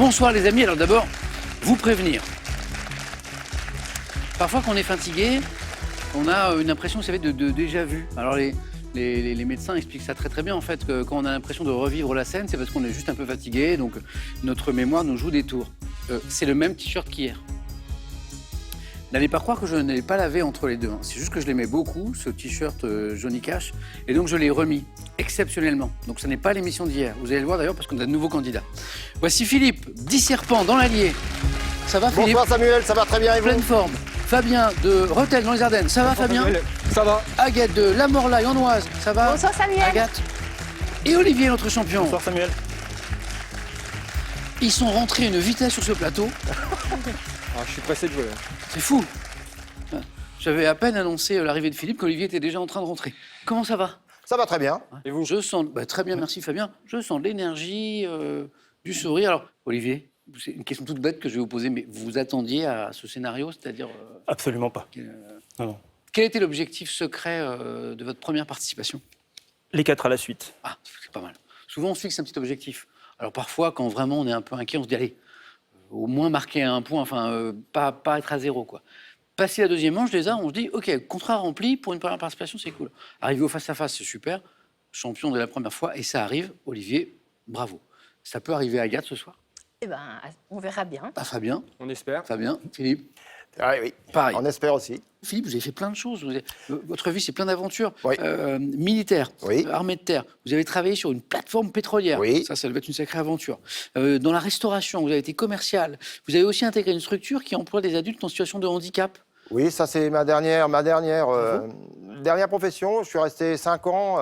Bonsoir les amis, alors d'abord, vous prévenir. Parfois quand on est fatigué, on a une impression, vous savez, de déjà vu. Alors les médecins expliquent ça très très bien en fait, que quand on a l'impression de revivre la scène, c'est parce qu'on est juste un peu fatigué, donc notre mémoire nous joue des tours. C'est le même t-shirt qu'hier. N'allez pas croire que je ne l'ai pas lavé entre les deux, hein. C'est juste que je l'aimais beaucoup, ce t-shirt Johnny Cash, et donc je l'ai remis, exceptionnellement. Donc ce n'est pas l'émission d'hier, vous allez le voir d'ailleurs parce qu'on a de nouveaux candidats. Voici Philippe, 10 serpents dans l'Allier. Ça va Philippe? Bonsoir Samuel, ça va très bien et vous? Pleine forme. Fabien de Rethel dans les Ardennes, ça va Fabien? Ça va. Agathe de La Morlaye en Oise, ça va? Bonsoir Samuel. Agathe. Et Olivier, notre champion. Bonsoir Samuel. Ils sont rentrés à une vitesse sur ce plateau. Je suis pressé de jouer. C'est fou. J'avais à peine annoncé l'arrivée de Philippe qu'Olivier était déjà en train de rentrer. Comment ça va? Ça va très bien. Et vous? Je sens, très bien, merci Fabien. Je sens de l'énergie, du sourire. Alors, Olivier, c'est une question toute bête que je vais vous poser, mais vous vous attendiez à ce scénario, c'est-à-dire... Absolument pas. Non. Quel était l'objectif secret de votre première participation? Les 4 à la suite. Ah, c'est pas mal. Souvent, on se fixe un petit objectif. Alors parfois, quand vraiment on est un peu inquiet, on se dit, allez, au moins marquer un point, enfin, pas être à zéro, quoi. Passer la deuxième manche, déjà, on se dit, OK, contrat rempli, pour une première participation, c'est cool. Arriver au face-à-face, c'est super. Champion de la première fois, et ça arrive. Olivier, bravo. Ça peut arriver à Agathe ce soir? Eh ben, on verra bien. Ah, Fabien? On espère. Fabien? Philippe? Oui, Pareil. on espère aussi. Philippe, vous avez fait plein de choses. Votre vie, c'est plein d'aventures. Oui. Militaire, Oui. armée de terre. Vous avez travaillé sur une plateforme pétrolière. Oui. Ça devait être une sacrée aventure. Dans la restauration, vous avez été commercial. Vous avez aussi intégré une structure qui emploie des adultes en situation de handicap. Oui, ça c'est ma dernière profession. Je suis resté 5 ans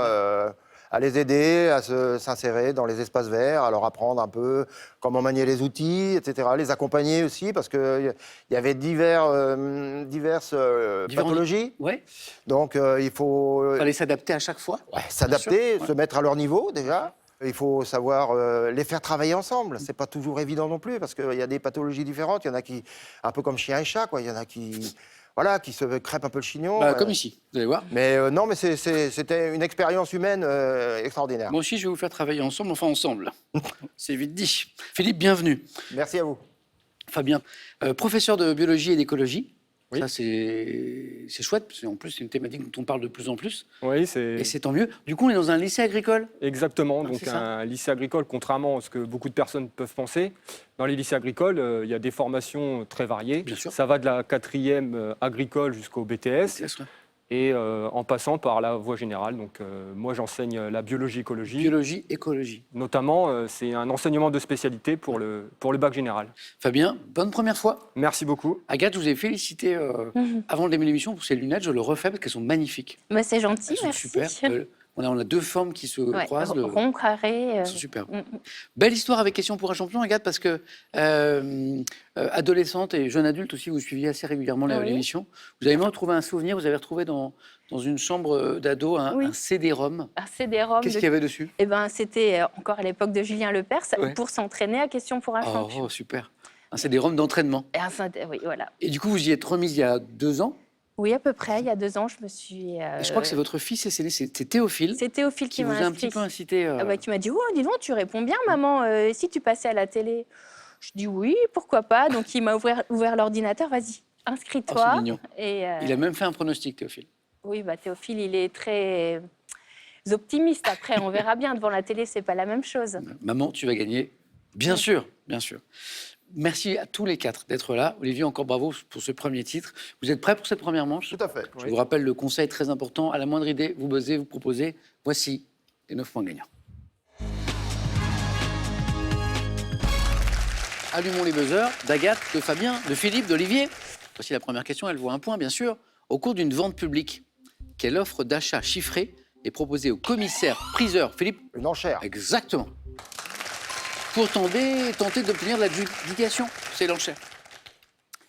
à les aider à s'insérer dans les espaces verts, à leur apprendre un peu comment manier les outils, etc. Les accompagner aussi parce qu'il y avait diverses pathologies. Ouais. Donc il faut Fallait s'adapter à chaque fois. s'adapter, sûr, se mettre à leur niveau déjà. Il faut savoir les faire travailler ensemble. C'est pas toujours évident non plus parce qu'il y a des pathologies différentes. Il y en a qui, un peu comme chien et chat, quoi. Il y en a qui, voilà, qui se crêpent un peu le chignon. Comme ici, vous allez voir. Mais non, mais c'était une expérience humaine extraordinaire. Moi aussi, je vais vous faire travailler ensemble, enfin ensemble. C'est vite dit. Philippe, bienvenue. Merci à vous. Fabien, professeur de biologie et d'écologie. Oui. Ça, c'est chouette, parce qu'en plus, c'est une thématique dont on parle de plus en plus. Oui, Et c'est c'est tant mieux. Du coup, on est dans un lycée agricole. exactement. Donc c'est ça. un lycée agricole, contrairement à ce que beaucoup de personnes peuvent penser. Dans les lycées agricoles, il y a des formations très variées. Bien sûr. Ça va de la 4e agricole jusqu'au BTS. Et en passant par la voie générale. Donc moi, j'enseigne la biologie-écologie. Biologie, écologie. Notamment, c'est un enseignement de spécialité pour le bac général. Fabien, bonne première fois. Merci beaucoup. Agathe, je vous ai félicité avant le début de l'émission pour ces lunettes. Je le refais parce qu'elles sont magnifiques. Mais c'est gentil, Elles sont merci. super. On a deux formes qui se Ouais, croisent. rond, carré. Elles sont super. Belle histoire avec Question pour un champion, Agathe, parce que adolescente et jeune adulte aussi, vous suiviez assez régulièrement Oui. l'émission. Vous avez même retrouvé un souvenir, vous avez retrouvé dans une chambre d'ado Oui. un CD-ROM. Un CD-ROM. Qu'est-ce qu'il y avait dessus? Eh ben, c'était encore à l'époque de Julien Lepers, Ouais. pour s'entraîner à Question pour un champion. Oh, super. Un CD-ROM d'entraînement. Et oui, voilà. Et du coup, vous y êtes remise il y a 2 ans. Oui, à peu près. Il y a 2 ans, je me suis... Et je crois que c'est votre fils, c'est Théophile, C'est Théophile qui qui vous m'a a un inscrit. petit peu incité. Qui m'a dit, oh, dis donc, tu réponds bien, maman. Si tu passais à la télé? Je dis oui, pourquoi pas. Donc, il m'a ouvert l'ordinateur. Vas-y, Oh, inscris-toi. c'est mignon. Et, Il a même fait un pronostic, Théophile. Oui, Théophile, il est très optimiste. Après, on verra bien. Devant la télé, c'est pas la même chose. Maman, tu vas gagner. Bien sûr, bien sûr. Merci à tous les 4 d'être là. Olivier, encore bravo pour ce premier titre. Vous êtes prêts pour cette première manche? Tout à fait. Je vous rappelle le conseil très important. À la moindre idée, vous buzzez, vous proposez. Voici les 9 points gagnants. Allumons les buzzers d'Agathe, de Fabien, de Philippe, d'Olivier. Voici la première question. Elle vaut un point, bien sûr. Au cours d'une vente publique, quelle offre d'achat chiffrée est proposée au commissaire-priseur Philippe? Une enchère. Exactement. Pour tenter d'obtenir de l'adjudication, c'est l'enchère.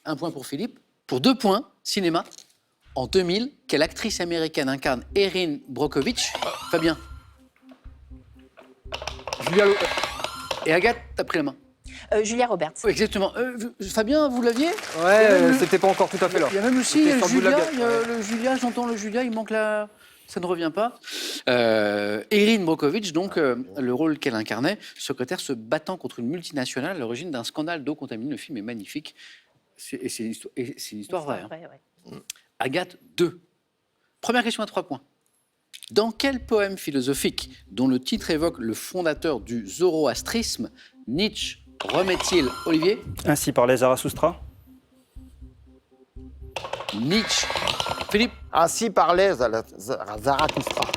1 point pour Philippe. Pour 2 points, cinéma. En 2000, quelle actrice américaine incarne Erin Brockovich? Fabien. Julia Et Agathe, t'as pris la main. Julia Roberts. Oui, exactement. Fabien, vous l'aviez? Ouais, c'était pas encore tout à fait là. Il y a même aussi C'était sur le bout de la Julia. gueule, Il y a le Julia, j'entends le Julia, il manque la... Ça ne revient pas. Erin Brockovich, donc, le rôle qu'elle incarnait, secrétaire se battant contre une multinationale à l'origine d'un scandale d'eau contaminée. Le film est magnifique. C'est une histoire vraie. Hein. Agathe 2. Première question à 3 points. Dans quel poème philosophique, dont le titre évoque le fondateur du zoroastrisme, Nietzsche remet-il, Olivier? Ainsi parlait Zarathustra. Nietzsche. Philippe? Ainsi parlait Zarathustra.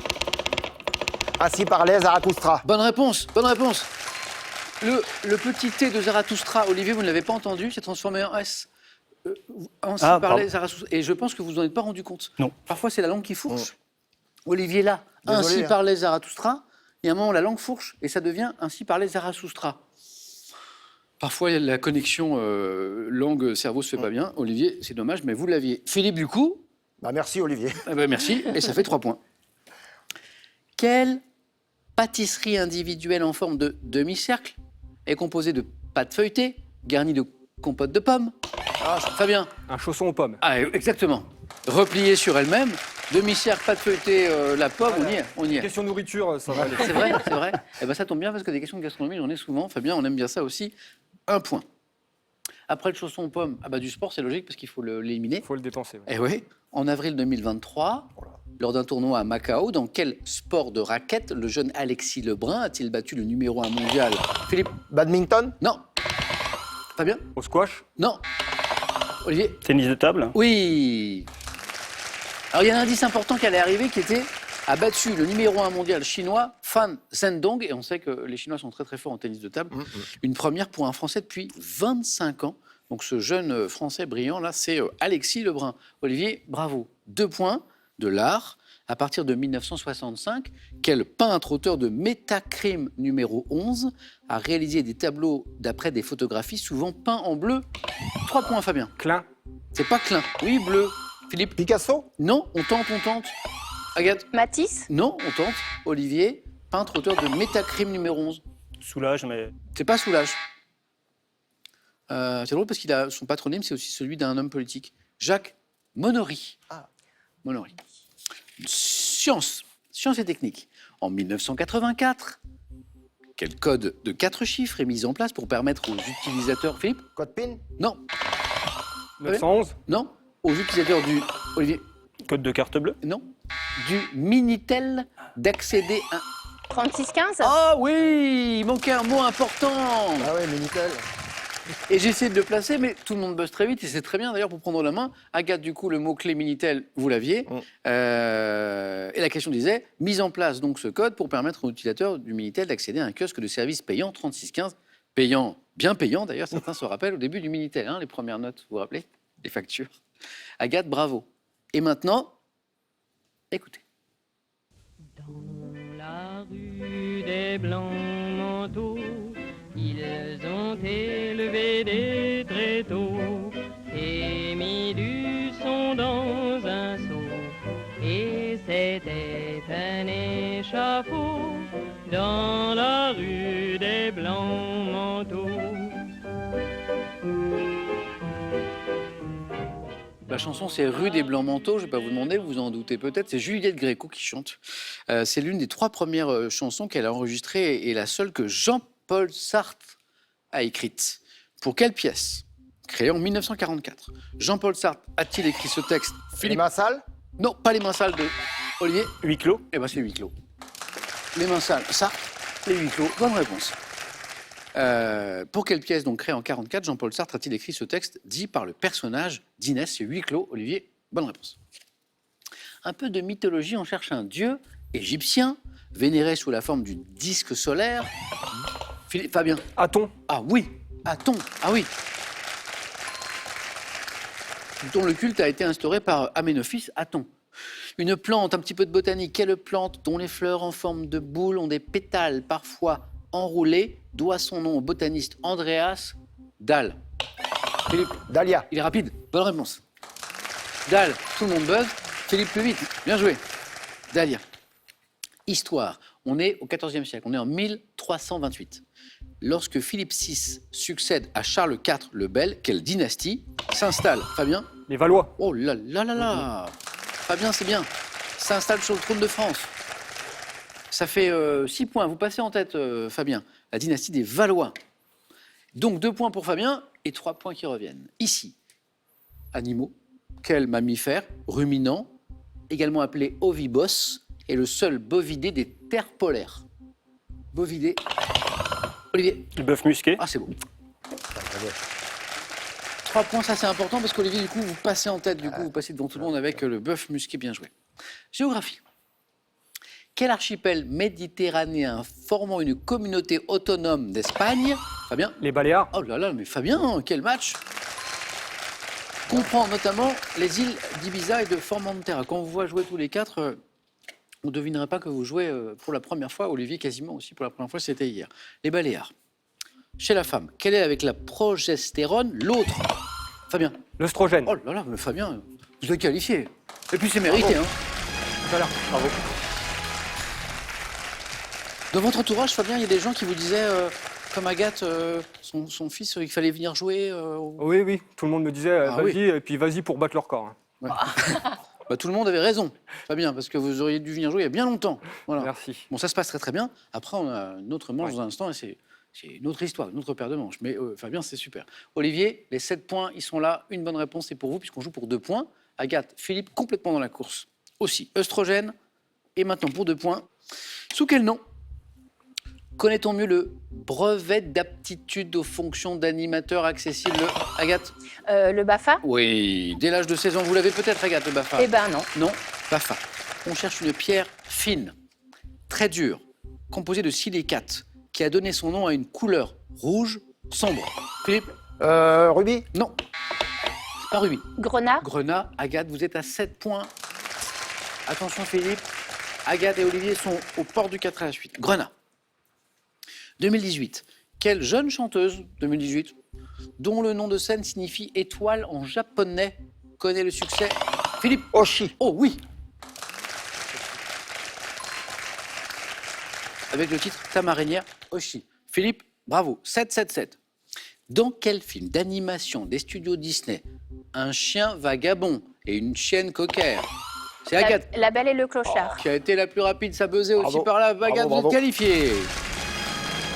Ainsi parlait Zarathustra. Bonne réponse, bonne réponse. Le petit T de Zarathustra, Olivier, vous ne l'avez pas entendu, c'est transformé en S. Ainsi parlait Zarathustra. Et je pense que vous n'en êtes pas rendu compte. Non. Parfois, c'est la langue qui fourche. Olivier, là, Désolé, ainsi hein. parlait Zarathustra. Il y a un moment, la langue fourche et ça devient ainsi parlait Zarathustra. Parfois, la connexion langue-cerveau se fait pas bien. Olivier, c'est dommage, mais vous l'aviez. Philippe, du coup, Bah, merci, Olivier. eh ben, merci, et ça fait 3 points. Quelle pâtisserie individuelle en forme de demi-cercle est composée de pâte feuilletée, garnie de compote de pommes? Fabien? Un chausson aux pommes. Ah, exactement. Repliée sur elle-même, demi-cercle, pâte feuilletée, la pomme, on y est. Question nourriture, ça va aller. C'est vrai, c'est vrai. Eh ben, ça tombe bien parce que des questions de gastronomie, j'en ai souvent. Fabien, on aime bien ça aussi. 1 point. Après le chausson aux pommes, du sport, c'est logique parce qu'il faut l'éliminer. Il faut le dépenser. Ouais. Eh oui, en avril 2023, lors d'un tournoi à Macao, dans quel sport de raquette le jeune Alexis Lebrun a-t-il battu le numéro 1 mondial? Philippe? Badminton? Non. Fabien? Au squash? Non. Olivier? Tennis de table. Oui. Alors il y a un indice important qui allait arriver qui était a battu le numéro 1 mondial chinois Fan Zhendong, et on sait que les Chinois sont très très forts en tennis de table. Une première pour un Français depuis 25 ans. Donc ce jeune Français brillant là, c'est Alexis Lebrun. Olivier, bravo. 2 points de l'art. À partir de 1965, quel peintre auteur de Métacrime numéro 11 a réalisé des tableaux d'après des photographies souvent peints en bleu? 3 points, Fabien. Klein? C'est pas Klein. Oui, bleu. Philippe? Picasso? Non, on tente, on tente. Agathe? Matisse? Non, on tente. Olivier, peintre auteur de Métacrime numéro 11. Soulage, mais C'est pas Soulage. C'est drôle parce qu'il a son patronyme, c'est aussi celui d'un homme politique. Jacques Monory. Monory. Science et technique. En 1984, quel code de 4 chiffres est mis en place pour permettre aux utilisateurs... Philippe? Code PIN? Non. 911? Non. Aux utilisateurs du... Olivier? code de carte bleue. Non. Du Minitel d'accéder à... 3615? Ah oui, il manquait un mot important. Ah oui, Minitel. Et j'ai essayé de le placer, mais tout le monde buzz très vite, et c'est très bien d'ailleurs pour prendre la main. Agathe, du coup, le mot-clé Minitel, vous l'aviez. Et la question disait, mise en place donc ce code pour permettre aux utilisateurs du Minitel d'accéder à un kiosque de service payant 3615. Payant, bien payant d'ailleurs, certains se rappellent au début du Minitel, les premières notes, vous vous rappelez? Les factures. Agathe, bravo. Et maintenant, écoutez. Dans la rue des blancs manteaux, ils ont élevé des tréteaux et mis du son dans un seau. Et c'était un échafaud dans la rue des blancs manteaux. La chanson, c'est Rue des Blancs Manteaux. Je ne vais pas vous demander, vous en doutez peut-être. C'est Juliette Gréco qui chante. C'est l'une des 3 premières chansons qu'elle a enregistrées et la seule que Jean-Paul Sartre a écrite. Pour quelle pièce? Créée en 1944. Jean-Paul Sartre a-t-il écrit ce texte? Les mains sales? Non, pas Les mains sales de Olivier. Huis clos. Eh bien, c'est Huis clos. Les mains sales, Sartre, les Huis clos. Bonne réponse. Pour quelle pièce, donc créée en 1944, Jean-Paul Sartre a-t-il écrit ce texte dit par le personnage d'Inès? C'est Huis clos. Olivier, bonne réponse. Un peu de mythologie, on cherche un dieu égyptien vénéré sous la forme du disque solaire. Fabien? Aton? Ah oui, Aton, ah oui. Dont le culte a été instauré par Aménophis Aton. Une plante, un petit peu de botanique. Quelle plante dont les fleurs en forme de boule ont des pétales parfois enroulés doit son nom au botaniste Andreas Dahl? Philippe? Dahlia. Il est rapide. Bonne réponse. Dahl, tout le monde buzz. Philippe, plus vite. Bien joué. Dahlia. Histoire. On est au XIVe siècle. On est en 1328. Lorsque Philippe VI succède à Charles IV le Bel, quelle dynastie s'installe? Fabien? Les Valois? Oh là là là là. Fabien, c'est bien. s'installe sur le trône de France. Ça fait 6 points. Vous passez en tête, Fabien. La dynastie des Valois. Donc 2 points pour Fabien et 3 points qui reviennent. Ici, animaux. Quel mammifère, ruminant, également appelé ovibos, est le seul bovidé des terres polaires? Bovidé. Olivier. Le bœuf musqué. Ah, c'est bon. 3 points, ça c'est important parce qu'Olivier, du coup, vous passez en tête, vous passez devant tout le monde avec le bœuf musqué bien joué. Géographie. Quel archipel méditerranéen formant une communauté autonome d'Espagne, Fabien? Les Baléares. Oh là là, mais Fabien, quel match! Comprend notamment les îles d'Ibiza et de Formentera. Quand on vous voit jouer tous les 4, on ne devinerait pas que vous jouez pour la première fois. Olivier, quasiment aussi pour la première fois, c'était hier. Les Baléares. Chez la femme, quelle est avec la progestérone l'autre? Fabien. L'œstrogène. Oh là là, mais Fabien, vous êtes qualifié. Et puis c'est mérité. Hein. Tout à l'heure. Bravo. Dans votre entourage, Fabien, il y a des gens qui vous disaient, comme Agathe, son fils, qu'il fallait venir jouer Oui, oui, tout le monde me disait, Ah vas-y, oui. et puis vas-y pour battre leur corps. Hein. Bah, tout le monde avait raison, Fabien, parce que vous auriez dû venir jouer il y a bien longtemps. Voilà. Merci. Bon, ça se passe très très bien. Après, on a une autre manche Ouais. dans un instant et c'est une autre histoire, une autre paire de manches. Mais Fabien, c'est super. Olivier, les 7 points, ils sont là. Une bonne réponse, c'est pour vous, puisqu'on joue pour 2 points. Agathe, Philippe, complètement dans la course. Aussi, œstrogène. Et maintenant, pour 2 points, sous quel nom connaît-on mieux le brevet d'aptitude aux fonctions d'animateur accessible? Agathe? Le BAFA? Oui, dès l'âge de 16 ans, vous l'avez peut-être, Agathe, le BAFA. Eh ben non. Non, BAFA. On cherche une pierre fine, très dure, composée de silicate, qui a donné son nom à une couleur rouge sombre. Philippe? Ruby? Non. C'est pas rubis. Grenat? Grenat, Agathe, vous êtes à 7 points. Attention, Philippe. Agathe et Olivier sont aux portes du 4 à la suite. Grenat. 2018. Quelle jeune chanteuse, 2018, dont le nom de scène signifie étoile en japonais, connaît le succès? Philippe? Oshi. Oh oui. Avec le titre Ta marinière, Oshi. Philippe, bravo. 7-7-7. Dans quel film d'animation des studios Disney un chien vagabond et une chienne cocker? C'est Agathe La Belle et le Clochard. qui a été la plus rapide. Ça buzzait aussi Bravo. par là. Agathe, vous êtes Bravo. qualifiée.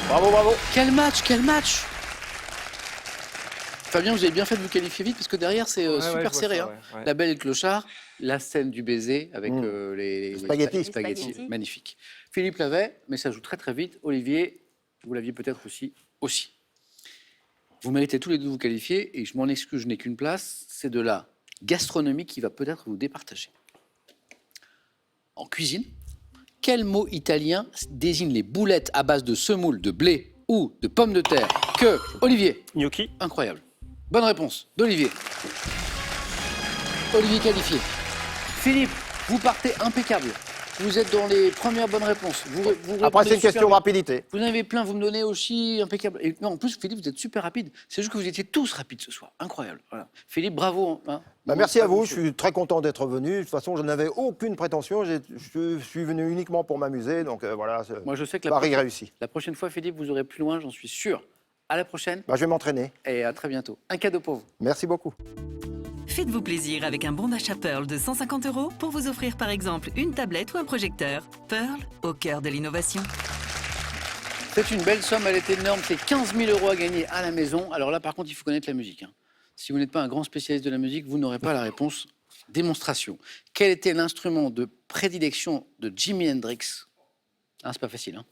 Bravo, bravo. Quel match, quel match! Fabien, vous avez bien fait de vous qualifier vite parce que derrière c'est Ouais, ouais, super je vois serré. ça, Hein. ouais. La Belle et le Clochard, la scène du baiser avec les Spaghettis. spaghettis. Magnifique. Philippe l'avait, mais ça joue très très vite. Olivier, vous l'aviez peut-être aussi. Vous méritez tous les deux de vous qualifier et je m'en excuse, je n'ai qu'une place. C'est de la gastronomie qui va peut-être vous départager. En cuisine, quel mot italien désigne les boulettes à base de semoule, de blé ou de pommes de terre que Olivier? Gnocchi. Incroyable. Bonne réponse d'Olivier. Olivier qualifié. Philippe, vous partez impeccable. Vous êtes dans les premières bonnes réponses. Vous Après, répondez c'est une super question de bien. rapidité. Vous en avez plein, vous me donnez aussi impeccable. Et non, en plus, Philippe, vous êtes super rapide. C'est juste que vous étiez tous rapides ce soir. Incroyable. Voilà. Philippe, bravo. Hein. Bah, merci à vous, je suis très content d'être venu. De toute façon, je n'avais aucune prétention. Je suis venu uniquement pour m'amuser. Donc voilà, Moi, je sais que pari réussi. la prochaine fois, Philippe, vous aurez plus loin, j'en suis sûr. À la prochaine Bah, je vais m'entraîner. et à très bientôt. Un cadeau pour vous. Merci beaucoup. Faites-vous plaisir avec un bon d'achat Pearl de 150 € pour vous offrir par exemple une tablette ou un projecteur. Pearl, au cœur de l'innovation. C'est une belle somme, elle est énorme. C'est 15 000 € à gagner à la maison. Alors là, par contre, il faut connaître la musique. Hein. Si vous n'êtes pas un grand spécialiste de la musique, vous n'aurez pas la réponse. Démonstration. Quel était l'instrument de prédilection de Jimi Hendrix? Ah, c'est pas facile. Hein.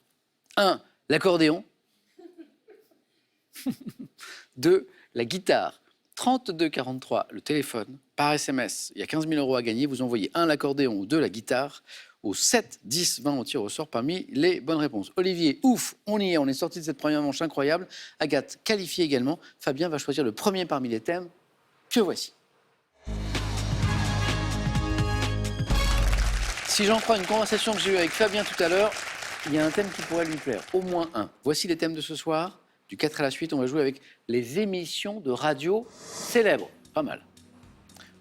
1. L'accordéon. 2. La guitare. 3243, le téléphone. Par SMS, il y a 15 000 € à gagner. Vous envoyez 1 l'accordéon ou 2 la guitare. Au 7, 10, 20, on tire au sort parmi les bonnes réponses. Olivier, ouf, on y est, on est sorti de cette première manche incroyable. Agathe, qualifiée également. Fabien va choisir le premier parmi les thèmes que voici. Si j'en crois une conversation que j'ai eue avec Fabien tout à l'heure, il y a un thème qui pourrait lui plaire, au moins un. Voici les thèmes de ce soir. Du 4 à la suite, on va jouer avec les émissions de radio célèbres. Pas mal.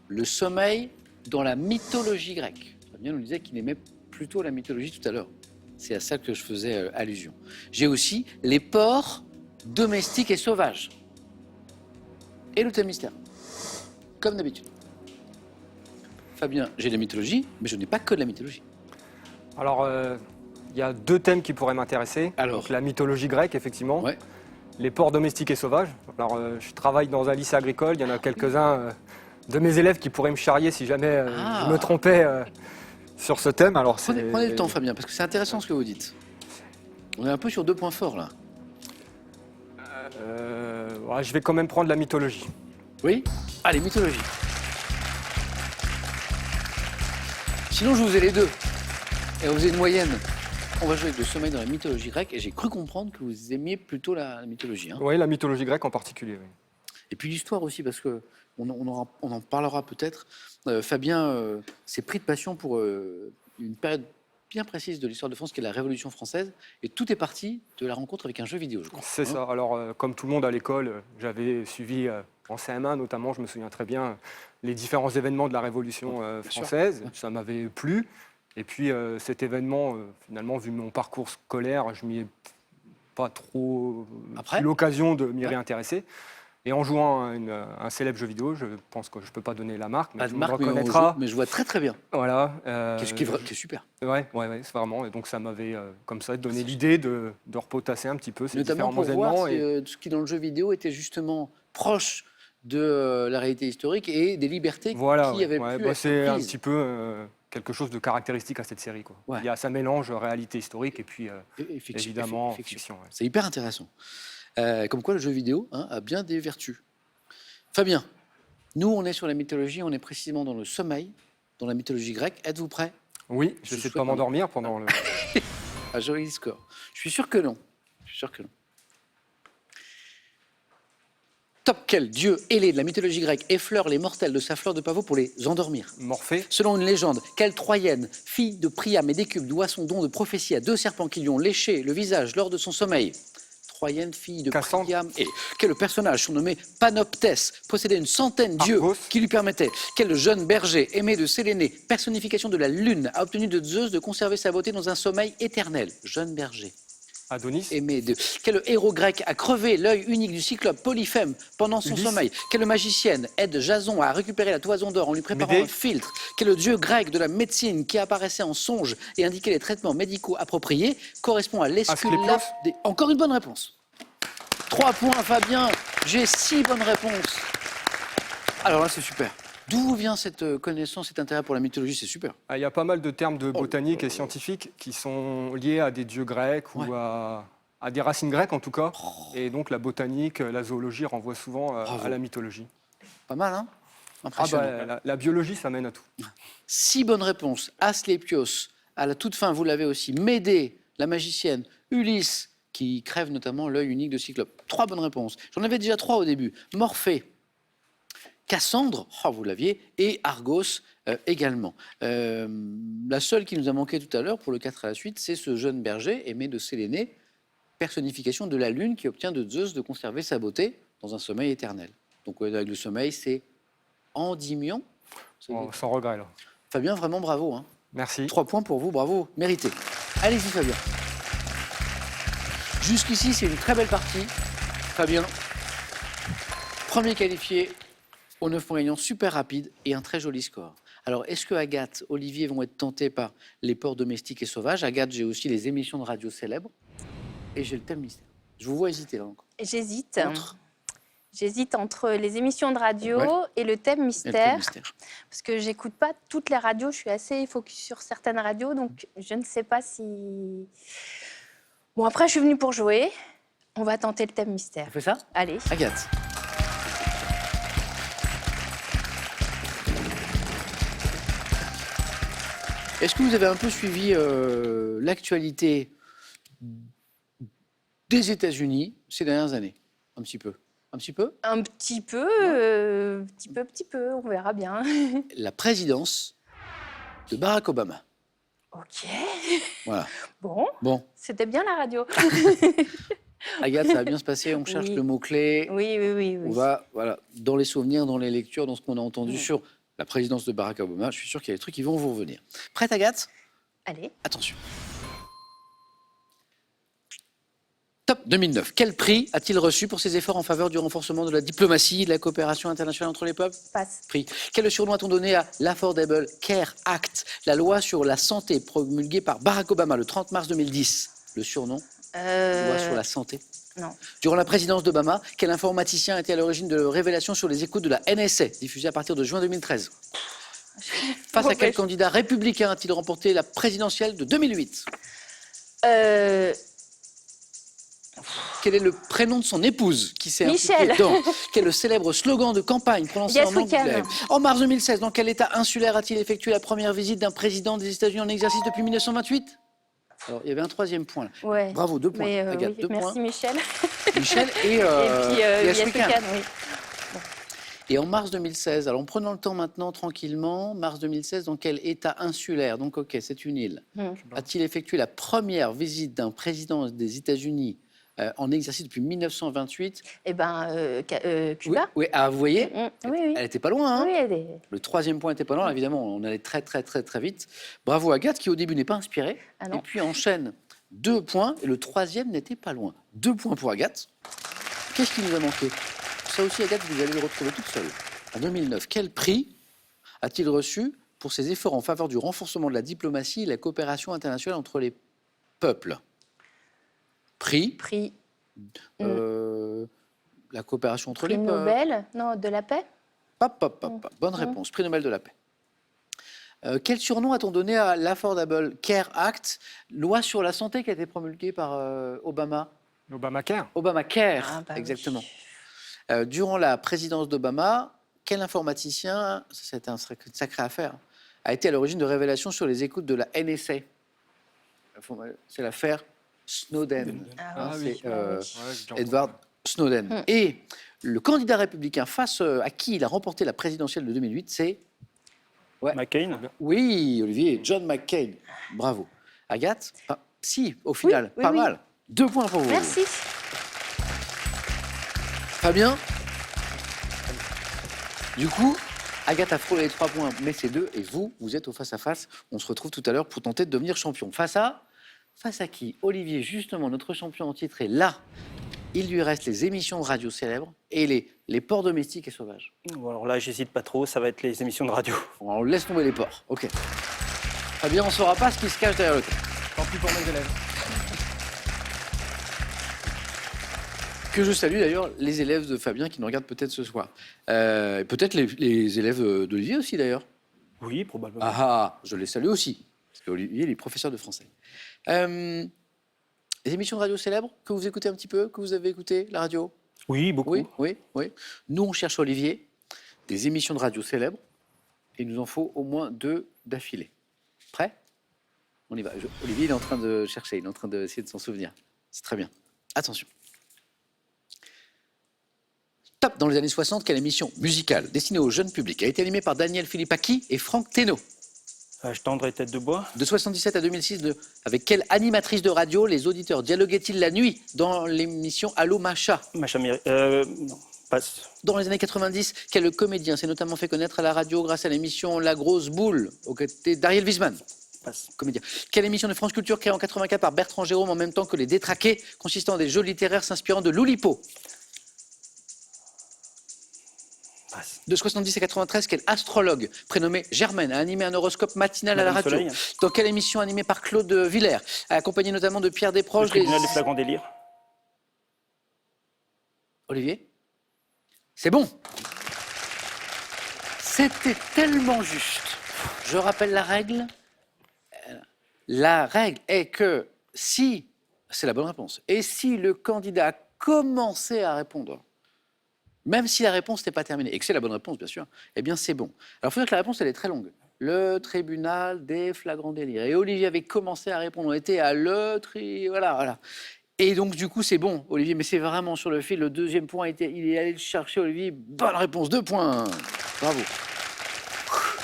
Le sommeil dans la mythologie grecque. Fabien nous disait qu'il aimait plutôt la mythologie tout à l'heure. C'est à ça que je faisais allusion. J'ai aussi les porcs domestiques et sauvages. Et le thème mystère. Comme d'habitude. Fabien, j'ai de la mythologie, mais je n'ai pas que de la mythologie. Alors, il y a 2 thèmes qui pourraient m'intéresser. Alors. Donc, la mythologie grecque, effectivement. Ouais. Les porcs domestiques et sauvages. Alors, je travaille dans un lycée agricole. Il y en a quelques-uns de mes élèves qui pourraient me charrier si jamais je me trompais sur ce thème. Alors, Prenez le temps, Fabien, parce que c'est intéressant ce que vous dites. On est un peu sur 2 points forts, là. Ouais, je vais quand même prendre la mythologie. Oui? Allez, mythologie. Sinon, je vous ai les 2. Et vous avez une moyenne. On va jouer avec le sommeil dans la mythologie grecque. Et j'ai cru comprendre que vous aimiez plutôt la mythologie. Hein. Oui, la mythologie grecque en particulier. Oui. Et puis l'histoire aussi, parce qu'on on en parlera peut-être. Fabien s'est pris de passion pour une période bien précise de l'histoire de France, qui est la Révolution française. Et tout est parti de la rencontre avec un jeu vidéo, je crois. C'est ça. Alors, comme tout le monde à l'école, j'avais suivi en CM1 notamment, je me souviens très bien, les différents événements de la Révolution française. Ça m'avait plu. Et puis cet événement, finalement, vu mon parcours scolaire, je m'y ai pas trop eu l'occasion de m'y réintéresser. Et en jouant à un célèbre jeu vidéo, je pense que je ne peux pas donner la marque, mais Pas de tu me marque, reconnaîtras. mais je vois très très bien. Voilà. Qui est super. Ouais, c'est vraiment. Et donc ça m'avait comme ça donné l'idée de repotasser un petit peu ces Notamment différents pour voir événements. ce qui dans le jeu vidéo était justement proche de la réalité historique et des libertés qui avaient pu être c'est un prises. petit peu quelque chose de caractéristique à cette série, quoi. Ouais. Il y a ça mélange réalité historique et puis évidemment fiction. Ouais. C'est hyper intéressant. Comme quoi le jeu vidéo a bien des vertus. Fabien, nous on est sur la mythologie, on est précisément dans le sommeil, dans la mythologie grecque. Êtes-vous prêts? Oui, je sais pas m'endormir pendant le... Un joli score. Je suis sûr que non. Top, quel dieu ailé de la mythologie grecque effleure les mortels de sa fleur de pavot pour les endormir? Morphée. Selon une légende, quelle Troyenne, fille de Priam et d'Écupe, doit son don de prophétie à 2 serpents qui lui ont léché le visage lors de son sommeil? Troyenne, fille de Cassandre. Priam et... Quel personnage surnommé Panoptès possédait une centaine d'yeux Argos. qui lui permettaient? Quel jeune berger aimé de Séléné, personnification de la lune, a obtenu de Zeus de conserver sa beauté dans un sommeil éternel? Jeune berger. Adonis. Aimé de... Quel héros grec a crevé l'œil unique du cyclope Polyphème pendant son Ulysse. sommeil? Quelle magicienne aide Jason à récupérer la toison d'or en lui préparant Médée. un filtre? Quel dieu grec de la médecine qui apparaissait en songe et indiquait les traitements médicaux appropriés correspond à l'Esculape des... Encore une bonne réponse. 3 points, Fabien. J'ai 6 bonnes réponses. Alors là, c'est super. D'où vient cette connaissance, cet intérêt pour la mythologie? C'est super. Il y a pas mal de termes de botanique et scientifiques qui sont liés à des dieux grecs ou à des racines grecques en tout cas. Et donc la botanique, la zoologie renvoie souvent à la mythologie. Pas mal, hein? Impressionnant. La biologie, ça mène à tout. 6 bonnes réponses. Asclépios, à la toute fin, vous l'avez aussi. Médée, la magicienne. Ulysse, qui crève notamment l'œil unique de Cyclope. 3 bonnes réponses. J'en avais déjà 3 au début. Morphée. Cassandre, vous l'aviez, et Argos également. La seule qui nous a manqué tout à l'heure, pour le 4 à la suite, c'est ce jeune berger aimé de Séléné, personnification de la lune qui obtient de Zeus de conserver sa beauté dans un sommeil éternel. Donc avec le sommeil, c'est Endymion. Sans regret, là. Fabien, vraiment bravo. Hein. Merci. 3 points pour vous, bravo, mérité. Allez-y, Fabien. Jusqu'ici, c'est une très belle partie. Fabien, premier qualifié, aux 9 points gagnants, super rapide et un très joli score. Alors, est-ce que Agathe, Olivier vont être tentés par les porcs domestiques et sauvages? Agathe, j'ai aussi les émissions de radio célèbres et j'ai le thème mystère. Je vous vois hésiter là encore. J'hésite. J'hésite entre les émissions de radio et le thème mystère. Et le thème mystère. Parce que j'écoute pas toutes les radios, je suis assez focus sur certaines radios, donc je ne sais pas si... Bon, après, je suis venue pour jouer. On va tenter le thème mystère. On fait ça? Allez. Agathe. Est-ce que vous avez un peu suivi l'actualité des États-Unis ces dernières années? Un petit peu. Un petit peu? Un petit peu, petit peu, on verra bien. La présidence de Barack Obama. Ok. Voilà. Bon. C'était bien la radio. Agathe, ça va bien se passer. On cherche le mot-clé. Oui. On va, voilà, dans les souvenirs, dans les lectures, dans ce qu'on a entendu sur la présidence de Barack Obama. Je suis sûr qu'il y a des trucs qui vont vous revenir. Prête, Agathe? Allez. Attention. Top 2009. Quel prix a-t-il reçu pour ses efforts en faveur du renforcement de la diplomatie et de la coopération internationale entre les peuples? Passe. Prix. Quel surnom a-t-on donné à l'Affordable Care Act, la loi sur la santé promulguée par Barack Obama le 30 mars 2010? Le surnom? Loi sur la santé. Non. Durant la présidence d'Obama, quel informaticien était à l'origine de révélations sur les écoutes de la NSA, diffusée à partir de juin 2013? Face à quel candidat républicain a-t-il remporté la présidentielle de 2008? Quel est le prénom de son épouse qui s'est Michel. impliquée dans? Quel est le célèbre slogan de campagne prononcé Yes, en we can. anglais? En mars 2016, dans quel État insulaire a-t-il effectué la première visite d'un président des États-Unis en exercice depuis 1928? Alors, il y avait un troisième point. Là. Ouais. Bravo, 2 points. Mais, Agathe, oui, 2 merci points. Michel. Michel et, Et puis, Yes, Yes we We can. Can, oui. Et en mars 2016, alors en prenant le temps maintenant tranquillement, mars 2016, dans quel État insulaire, donc ok, c'est une île, a-t-il effectué la première visite d'un président des États-Unis en exercice depuis 1928? Eh ben, Oui, Cuba. oui, ah, vous voyez, Oui, oui. elle n'était pas loin. Hein. Oui, elle est... Le troisième point n'était pas loin, évidemment, on allait très vite. Bravo Agathe, qui au début n'est pas inspirée, Ah non. et puis enchaîne 2 points, et le troisième n'était pas loin. 2 points pour Agathe. Qu'est-ce qui nous a manqué? Ça aussi, Agathe, vous allez le retrouver toute seule. En 2009, quel prix a-t-il reçu pour ses efforts en faveur du renforcement de la diplomatie et la coopération internationale entre les peuples? Prix, la coopération entre Prix les peuples. Nobel, non, de la paix. Bonne réponse, prix Nobel de la paix. Quel surnom a-t-on donné à l'Affordable Care Act, loi sur la santé qui a été promulguée par Obama? Obamacare. Obamacare, Ah, bah oui. exactement. Durant la présidence d'Obama, quel informaticien, ça c'était une sacrée affaire, a été à l'origine de révélations sur les écoutes de la NSA? C'est l'affaire Snowden. Ah, Hein, oui. c'est Ouais, j'ai déjà Edward Snowden. Et le candidat républicain face à qui il a remporté la présidentielle de 2008, c'est... McCain. Oui, Olivier, John McCain. Bravo. Agathe? Si, au final, oui, pas oui. mal. 2 points pour vous. Merci. Fabien? Du coup, Agathe a frôlé les 3 points, mais c'est 2. Et vous, vous êtes au face-à-face. On se retrouve tout à l'heure pour tenter de devenir champion. Face à qui? Olivier, justement, notre champion en titre est là. Il lui reste les émissions de radio célèbres et les ports domestiques et sauvages. Bon, alors là, j'hésite pas trop, ça va être les émissions de radio. Bon, on laisse tomber les ports. OK. Fabien, on ne saura pas ce qui se cache derrière le thème. Tant pis pour mes élèves. Que je salue d'ailleurs les élèves de Fabien qui nous regardent peut-être ce soir. Peut-être les élèves d'Olivier aussi d'ailleurs. Oui, probablement. Ah, je les salue aussi. Parce qu'Olivier, il est professeur de français. Les émissions de radio célèbres que vous écoutez un petit peu, que vous avez écouté, la radio? Oui, beaucoup. Oui. Nous, on cherche, Olivier, des émissions de radio célèbres. Et il nous en faut au moins 2 d'affilée. Prêt? On y va. Olivier, il est en train de chercher, il est en train d'essayer de s'en souvenir. C'est très bien. Attention. Top, dans les années 60, quelle émission musicale destinée au jeune public a été animée par Daniel Philippaki et Franck Thénault? Âge tendre et tête de bois. De 77 à 2006, avec quelle animatrice de radio les auditeurs dialoguaient-ils la nuit dans l'émission Allô Macha? Macha Miri- non, passe. Dans les années 90, quel comédien s'est notamment fait connaître à la radio grâce à l'émission La Grosse Boule, aux côtés d'Ariel Wiesman? Passe. Comédien. Quelle émission de France Culture créée en 84 par Bertrand Jérôme en même temps que Les Détraqués, consistant en des jeux littéraires s'inspirant de l'Oulipo? Passe. De 70 à 93, quel astrologue prénommé Germaine a animé un horoscope matinal à la Madame radio? Soleil. Dans quelle émission animée par Claude Villers, accompagné notamment de Pierre Le Desproges? tribunal des flagrants délires. Olivier? C'est bon. C'était tellement juste. Je rappelle la règle. La règle est que si, c'est la bonne réponse, et si le candidat a commencé à répondre, même si la réponse n'est pas terminée, et que c'est la bonne réponse, bien sûr, eh bien c'est bon. Alors il faut dire que la réponse, elle est très longue. Le tribunal des flagrants délires. Et Olivier avait commencé à répondre, on était à voilà. Et donc, du coup, c'est bon, Olivier, mais c'est vraiment sur le fil. Le deuxième point, il est allé le chercher, Olivier. Bonne réponse, 2 points. Bravo.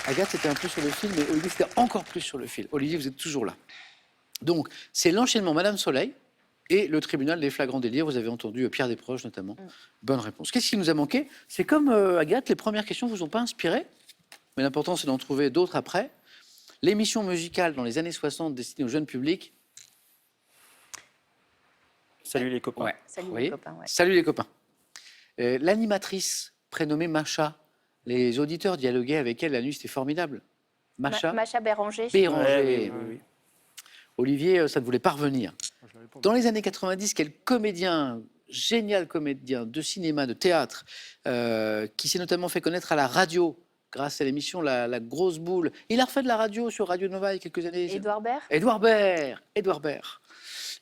Agathe, c'était un peu sur le fil, mais Olivier, c'était encore plus sur le fil. Olivier, vous êtes toujours là. Donc, c'est l'enchaînement Madame Soleil et le tribunal des flagrants délires. Vous avez entendu Pierre Desproges, notamment. Bonne réponse. Qu'est-ce qui nous a manqué? C'est comme Agathe, les premières questions ne vous ont pas inspiré, mais l'important, c'est d'en trouver d'autres après. L'émission musicale dans les années 60 destinée au jeune public. Salut les copains. Ouais. Salut Vous les voyez copains. Ouais. Salut les copains. L'animatrice prénommée Macha, les auditeurs dialoguaient avec elle la nuit, c'était formidable. Macha Macha Béranger. Béranger. Ouais, oui. Olivier, ça ne voulait pas revenir. Je l'avais pas. Dans les années 90, quel comédien, génial comédien de cinéma, de théâtre, qui s'est notamment fait connaître à la radio grâce à l'émission la Grosse Boule. Il a refait de la radio sur Radio Nova il y a quelques années. Édouard Baird. Édouard Baird. Édouard Baird.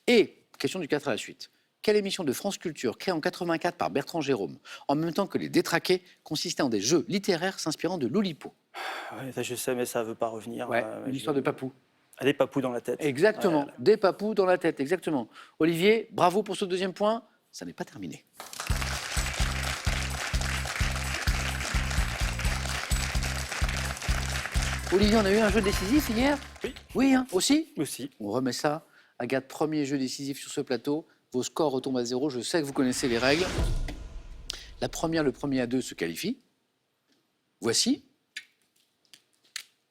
Et, question du 4 à la suite. Quelle émission de France Culture, créée en 84 par Bertrand Jérôme, en même temps que Les Détraqués, consistait en des jeux littéraires s'inspirant de l'Oulipo? Ouais, ça, je sais, mais ça ne veut pas revenir. Ouais, une histoire de papou. Des papous dans la tête. Exactement, Ouais, des papous dans la tête, exactement. Olivier, bravo pour ce deuxième point. Ça n'est pas terminé. Olivier, on a eu un jeu décisif hier? Oui. Oui, hein, aussi? Aussi. On remet ça. Agathe, premier jeu décisif sur ce plateau. Vos scores retombent à 0. Je sais que vous connaissez les règles. La première, le premier à 2 se qualifie. Voici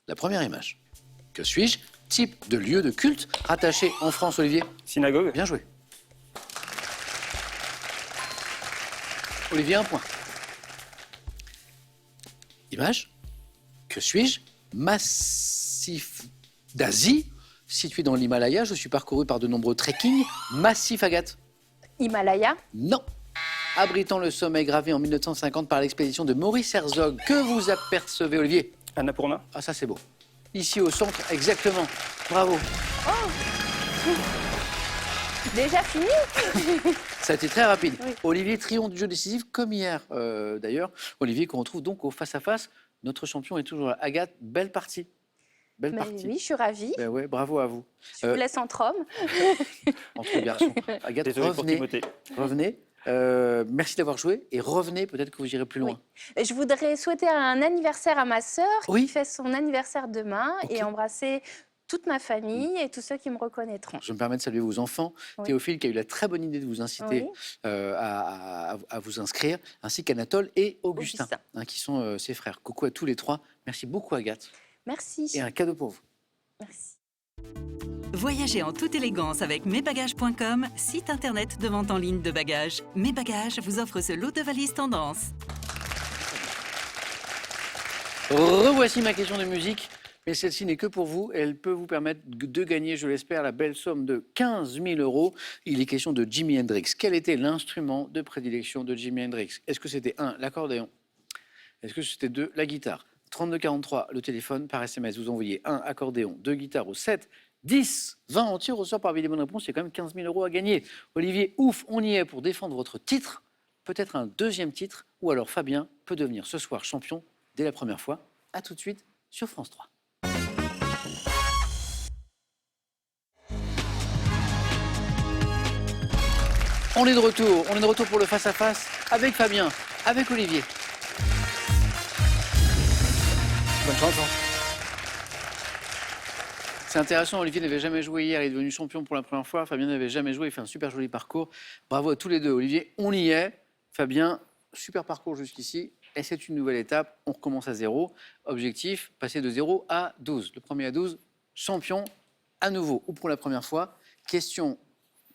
la première image. Que suis-je? Type de lieu de culte rattaché en France, Olivier. Synagogue. Bien joué. Olivier, un point. Image. Que suis-je? Massif d'Asie, situé dans l'Himalaya. Je suis parcouru par de nombreux trekkings. Massif, Agathe. Himalaya. Non. Abritant le sommet gravé en 1950 par l'expédition de Maurice Herzog. Que vous apercevez, Olivier? Annapurna. Ah, ça, c'est beau. Ici, au centre, exactement. Bravo. Déjà fini. Ça a été très rapide. Oui. Olivier, triomphe du jeu décisif, comme hier, d'ailleurs. Olivier, qu'on retrouve donc au face-à-face. Notre champion est toujours là. Agathe, belle partie. Belle Mais partie. oui, je suis ravie. Ben ouais, bravo à vous. Je vous laisse entre hommes. Entre garçons. Agathe, Désolé pour revenez. Timothée. Revenez. Merci d'avoir joué et revenez, peut-être que vous irez plus loin. Et je voudrais souhaiter un anniversaire à ma sœur Oui. qui fait son anniversaire demain Ok. et embrasser toute ma famille et tous ceux qui me reconnaîtront. Je me permets de saluer vos enfants. Oui. Théophile qui a eu la très bonne idée de vous inciter Oui. à vous inscrire, ainsi qu'Anatole et Augustin, Augustin. qui sont ses frères. Coucou à tous les trois. Merci beaucoup Agathe. Merci. Et un cadeau pour vous. Merci. Voyagez en toute élégance avec mesbagages.com, site internet de vente en ligne de bagages. Mes Bagages vous offre ce lot de valises tendance. Revoici ma question de musique. Mais celle-ci n'est que pour vous. Elle peut vous permettre de gagner, je l'espère, la belle somme de 15 000 €. Il est question de Jimi Hendrix. Quel était l'instrument de prédilection de Jimi Hendrix? Est-ce que c'était 1, l'accordéon? Est-ce que c'était 2, la guitare? 3243, le téléphone, par SMS, vous envoyez 1, accordéon, 2, guitare au 7, 10, 20 en tir au sort parmi les bonnes réponses. Il y a quand même 15 000 € à gagner. Olivier, ouf, on y est pour défendre votre titre. Peut-être un deuxième titre. Ou alors Fabien peut devenir ce soir champion dès la première fois. A tout de suite sur France 3. On est de retour pour le face-à-face avec Fabien, avec Olivier. Bonne chance. C'est intéressant, Olivier n'avait jamais joué hier, il est devenu champion pour la première fois. Fabien n'avait jamais joué, il fait un super joli parcours. Bravo à tous les deux. Olivier, on y est. Fabien, super parcours jusqu'ici. Et c'est une nouvelle étape, on recommence à 0. Objectif, passer de 0 à 12. Le premier à 12, champion à nouveau ou pour la première fois. Question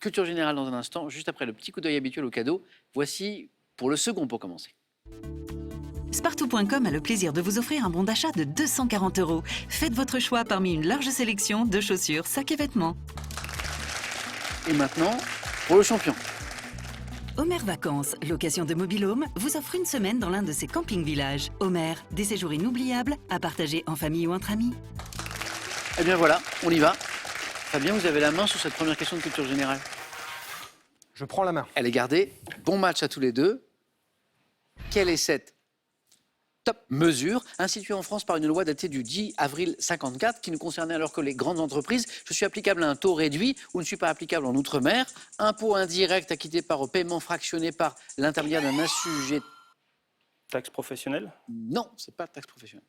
culture générale dans un instant, juste après le petit coup d'œil habituel au cadeau. Voici pour le second pour commencer. Spartou.com a le plaisir de vous offrir un bon d'achat de 240 €. Faites votre choix parmi une large sélection de chaussures, sacs et vêtements. Et maintenant, pour le champion. Homer Vacances, location de mobil-home, vous offre une semaine dans l'un de ses camping-villages. Homer, des séjours inoubliables à partager en famille ou entre amis. Eh bien voilà, on y va. Fabien, vous avez la main sur cette première question de culture générale. Je prends la main. Elle est gardée. Bon match à tous les deux. Quelle est cette top mesure instituée en France par une loi datée du 10 avril 54 qui ne concernait alors que les grandes entreprises? Je suis applicable à un taux réduit ou ne suis pas applicable en Outre-mer. Impôt indirect acquitté par paiement fractionné par l'intermédiaire d'un assujetti. Taxe professionnelle. Non, c'est pas taxe professionnelle.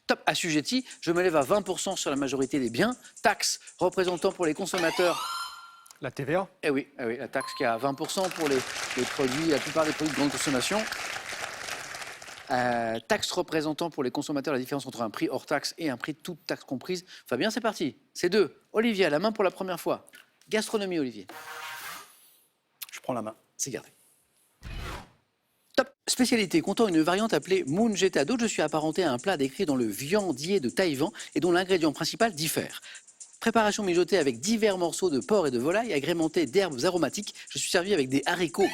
Top assujetti, je me lève à 20% sur la majorité des biens. Taxe représentant pour les consommateurs. La TVA. Eh oui, la taxe qui est à 20% pour les produits, la plupart des produits de grande consommation. Taxe représentant pour les consommateurs la différence entre un prix hors taxe et un prix toute taxe comprise. Fabien, c'est parti. C'est 2. Olivier, à la main pour la première fois. Gastronomie, Olivier. prends la main. C'est gardé. Top. Spécialité comptant une variante appelée Moonjeta. D'autres, je suis apparenté à un plat décrit dans le viandier de Taïwan et dont l'ingrédient principal diffère. Préparation mijotée avec divers morceaux de porc et de volaille, agrémentés d'herbes aromatiques. Je suis servi avec des haricots.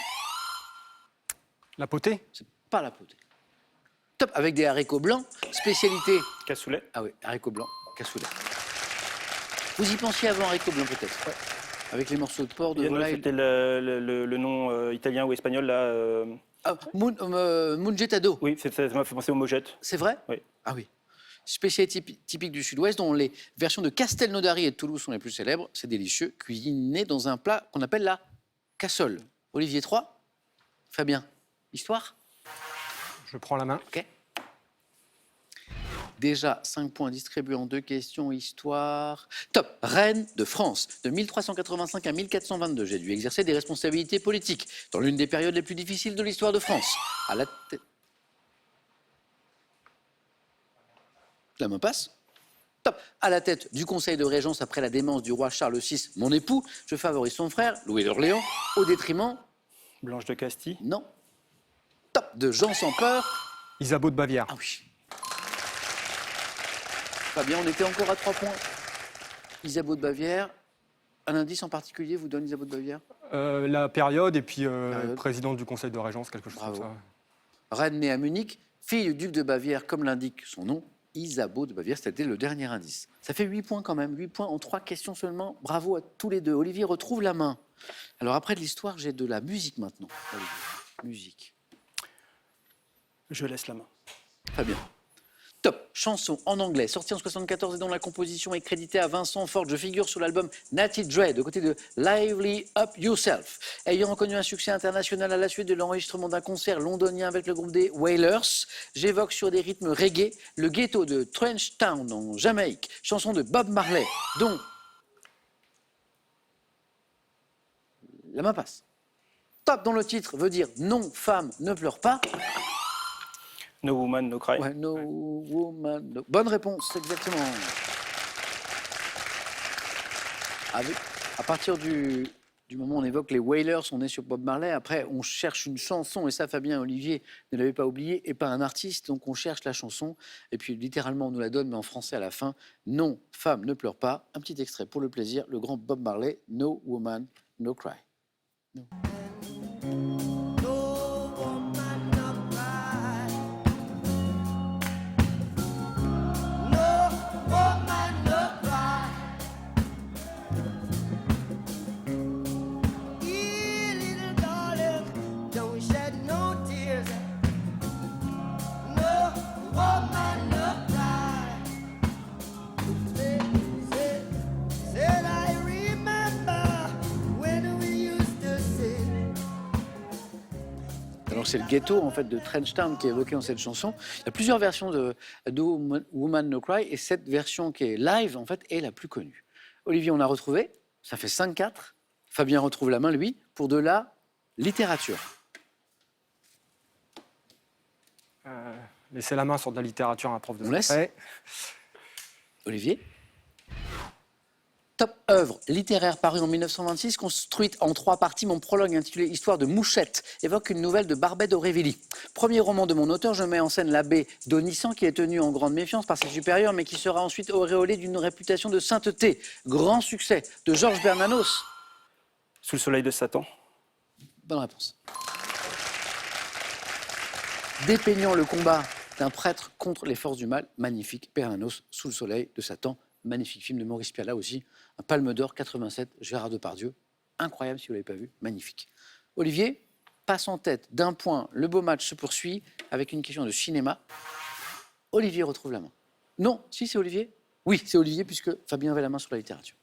La potée? C'est pas la potée. Top. Avec des haricots blancs. Spécialité. Cassoulet. Ah oui, haricots blancs, cassoulet. Vous y pensiez avant haricots blancs peut-être? Ouais. Avec les morceaux de porc, de volaille. C'était le nom italien ou espagnol là. Ah, Moonjetado. Oui, ça m'a fait penser aux mojettes. C'est vrai? Oui. Ah oui. Spécialité typique du Sud-Ouest, dont les versions de Castelnaudary et de Toulouse sont les plus célèbres. C'est délicieux, cuisiné dans un plat qu'on appelle la cassole. Olivier 3, Fabien, histoire? Je prends la main. Ok. Déjà 5 points distribués en 2 questions, histoire. Top. Reine de France, de 1385 à 1422. J'ai dû exercer des responsabilités politiques dans l'une des périodes les plus difficiles de l'histoire de France. À la tête... La main passe. Top. À la tête du conseil de régence après la démence du roi Charles VI, mon époux, je favorise son frère, Louis d'Orléans, au détriment... Blanche de Castille. Non. Top. De Jean sans peur. Isabeau de Bavière. Ah oui. Fabien, on était encore à 3 points. Isabeau de Bavière. Un indice en particulier vous donne Isabeau de Bavière? La période et puis Période. présidente du conseil de régence, quelque chose Bravo. comme ça. Reine née à Munich, fille du duc de Bavière, comme l'indique son nom, Isabeau de Bavière, c'était le dernier indice. Ça fait 8 points quand même, 8 points en 3 questions seulement. Bravo à tous les deux. Olivier retrouve la main. Alors après de l'histoire, j'ai de la musique maintenant. Olivier. Musique. Je laisse la main. Fabien. Top. Chanson en anglais, sortie en 1974 et dont la composition est créditée à Vincent Ford. Je figure sur l'album Natty Dread, aux côtés de Lively Up Yourself. Ayant connu un succès international à la suite de l'enregistrement d'un concert londonien avec le groupe des Wailers, j'évoque sur des rythmes reggae le ghetto de Trench Town en Jamaïque. Chanson de Bob Marley, dont... La main passe. Top dans le titre veut dire non, femme, ne pleure pas. No Woman, No Cry. Ouais, no woman, no... Bonne réponse, exactement. À partir du moment où on évoque les Wailers, on est sur Bob Marley. Après, on cherche une chanson, et ça, Fabien et Olivier ne l'avez pas oublié, et pas un artiste. Donc, on cherche la chanson, et puis littéralement, on nous la donne, mais en français à la fin. Non, femme, ne pleure pas. Un petit extrait pour le plaisir. Le grand Bob Marley, No Woman, No Cry. No. Alors c'est le ghetto en fait de Trench Town qui est évoqué dans cette chanson. Il y a plusieurs versions de No Woman No Cry et cette version qui est live en fait est la plus connue. Olivier, on a retrouvé, ça fait 5-4. Fabien retrouve la main lui pour de la littérature. Laisser la main sur de la littérature à un prof de On laisse. français. Olivier. Top œuvre littéraire parue en 1926, construite en 3 parties. Mon prologue intitulé Histoire de Mouchette évoque une nouvelle de Barbet d'Aurevilly. Premier roman de mon auteur, je mets en scène l'abbé d'Onissan qui est tenu en grande méfiance par ses supérieurs mais qui sera ensuite auréolé d'une réputation de sainteté. Grand succès de Georges Bernanos. Sous le soleil de Satan. Bonne réponse. Dépeignant le combat d'un prêtre contre les forces du mal, magnifique, Bernanos, Sous le soleil de Satan. Magnifique film de Maurice Pialat aussi, un Palme d'Or 87, Gérard Depardieu. Incroyable si vous ne l'avez pas vu, magnifique. Olivier passe en tête d'un point, le beau match se poursuit avec une question de cinéma. Olivier retrouve la main. Non, si c'est Olivier. Oui, c'est Olivier puisque Fabien avait la main sur la littérature.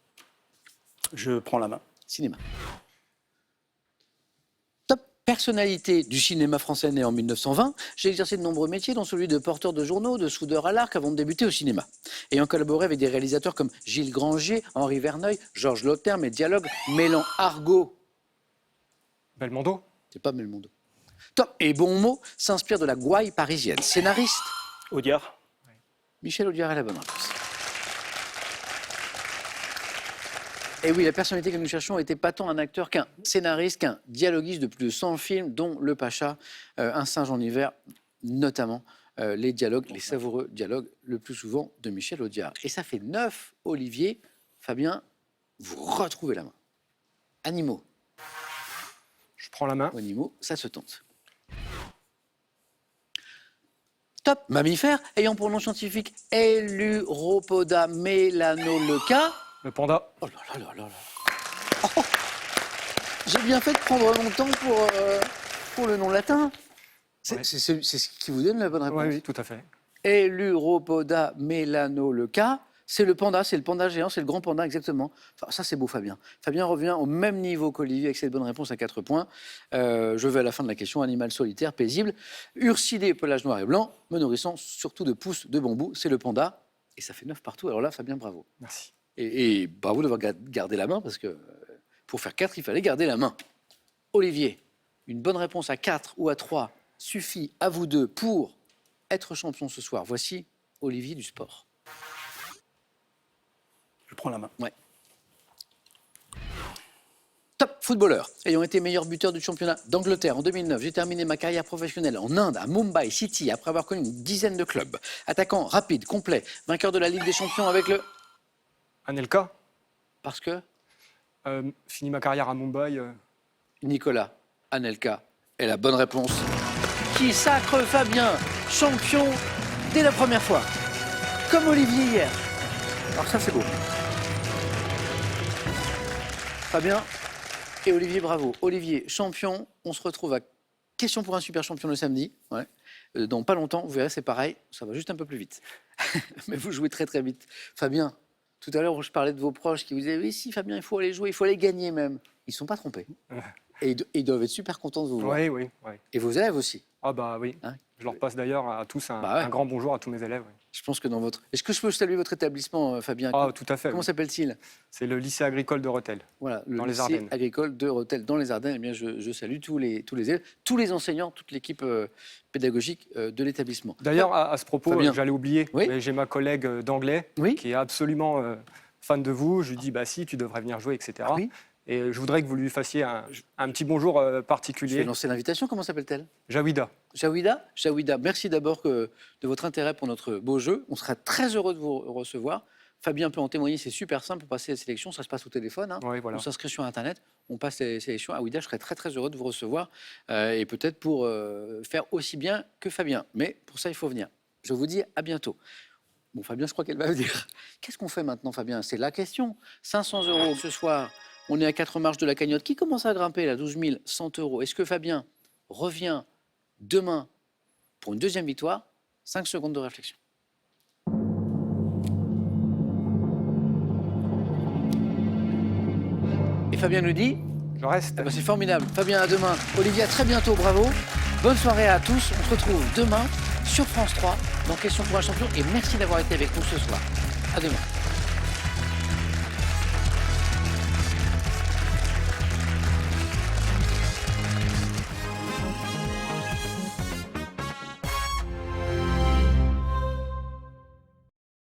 Je prends la main. Cinéma. Top personnalité du cinéma français né en 1920, j'ai exercé de nombreux métiers, dont celui de porteur de journaux, de soudeur à l'arc, avant de débuter au cinéma. Ayant collaboré avec des réalisateurs comme Gilles Granger, Henri Verneuil, Georges Lauter, mes dialogues mêlant argot. Belmondo. C'est pas Belmondo. Top et bon mot s'inspire de la gouaille parisienne. Scénariste, Audiard. Michel Audiard est la bonne réponse. Et oui, la personnalité que nous cherchons était pas tant un acteur qu'un scénariste, qu'un dialoguiste de plus de 100 films, dont Le Pacha, Un singe en hiver, notamment les dialogues, les savoureux dialogues, le plus souvent de Michel Audiard. Et ça fait 9, Olivier. Fabien, vous retrouvez la main. Animaux. Je prends la main. Animaux, ça se tente. Top. Mammifère ayant pour nom scientifique Eluropoda melanoleuca. Le panda. Oh là là là là là. Oh, j'ai bien fait de prendre mon temps pour le nom latin. C'est Ouais. ce qui vous donne la bonne réponse. Oui, oui, tout à fait. Eluropoda melanoleuca, c'est le panda géant, c'est le grand panda exactement. Enfin, ça c'est beau Fabien. Fabien revient au même niveau qu'Olivier avec cette bonne réponse à 4 points. Je vais à la fin de la question. Animal solitaire, paisible, ursidé, pelage noir et blanc, me nourrissant surtout de pousses de bambou, c'est le panda. Et ça fait 9 partout. Alors là, Fabien, bravo. Merci. Et bravo d'avoir gardé la main parce que pour faire 4, il fallait garder la main. Olivier, une bonne réponse à 4 ou à 3 suffit à vous deux pour être champion ce soir. Voici Olivier du sport. Je prends la main. Ouais. Top footballeur. Ayant été meilleur buteur du championnat d'Angleterre en 2009, j'ai terminé ma carrière professionnelle en Inde, à Mumbai City, après avoir connu une dizaine de clubs. Attaquant rapide, complet, vainqueur de la Ligue des Champions avec le... Anelka. Parce que Fini ma carrière à Mumbai. Nicolas Anelka est la bonne réponse. Qui sacre Fabien, champion dès la première fois. Comme Olivier hier. Alors ça c'est beau. Fabien et Olivier, bravo. Olivier, champion, on se retrouve à Question pour un super champion le samedi. Ouais. Dans pas longtemps, vous verrez, c'est pareil, ça va juste un peu plus vite. Mais vous jouez très très vite. Fabien, tout à l'heure, je parlais de vos proches qui vous disaient « Oui, si Fabien, il faut aller jouer, il faut aller gagner même ». Ils ne sont pas trompés. Et ils doivent être super contents de vous voir. Oui, oui, oui. Et vos élèves aussi. Ah bah oui. Hein? Je leur passe d'ailleurs à tous Bah ouais. un grand bonjour à tous mes élèves. Oui. Je pense que dans votre... Est-ce que je peux saluer votre établissement, Fabien? Ah, tout à fait. Comment Oui. s'appelle-t-il? C'est le lycée agricole de Rethel. Voilà, le Dans les lycée Ardennes. agricole de Rethel dans les Ardennes. Eh bien, je salue tous les élèves, tous les enseignants, toute l'équipe pédagogique de l'établissement. D'ailleurs, à ce propos, Fabien. j'allais oublier, Oui. mais j'ai ma collègue d'anglais Oui. qui est absolument fan de vous. Je lui dis, bah si, tu devrais venir jouer, etc. Oui. Et je voudrais que vous lui fassiez un petit bonjour Je vais particulier. lancer l'invitation. Comment s'appelle-t-elle? Jawida. Jawida, merci d'abord de votre intérêt pour notre beau jeu. On sera très heureux de vous recevoir. Fabien peut en témoigner, c'est super simple pour passer la sélection. Ça se passe au téléphone. Hein. Oui, voilà. On s'inscrit sur Internet, on passe les sélections. Jawida, je serais très très heureux de vous recevoir et peut-être pour faire aussi bien que Fabien. Mais pour ça, il faut venir. Je vous dis à bientôt. Bon, Fabien, je crois qu'elle va venir. Qu'est-ce qu'on fait maintenant, Fabien? C'est la question. 500 € ce soir. On est à 4 marches de la cagnotte. Qui commence à grimper là? 12 100 €. Est-ce que Fabien revient demain pour une deuxième victoire? 5 secondes de réflexion. Et Fabien nous dit, Je reste. eh ben, c'est formidable. Fabien, à demain. Olivier, à très bientôt. Bravo. Bonne soirée à tous. On se retrouve demain sur France 3 dans Question pour un champion. Et merci d'avoir été avec nous ce soir. À demain.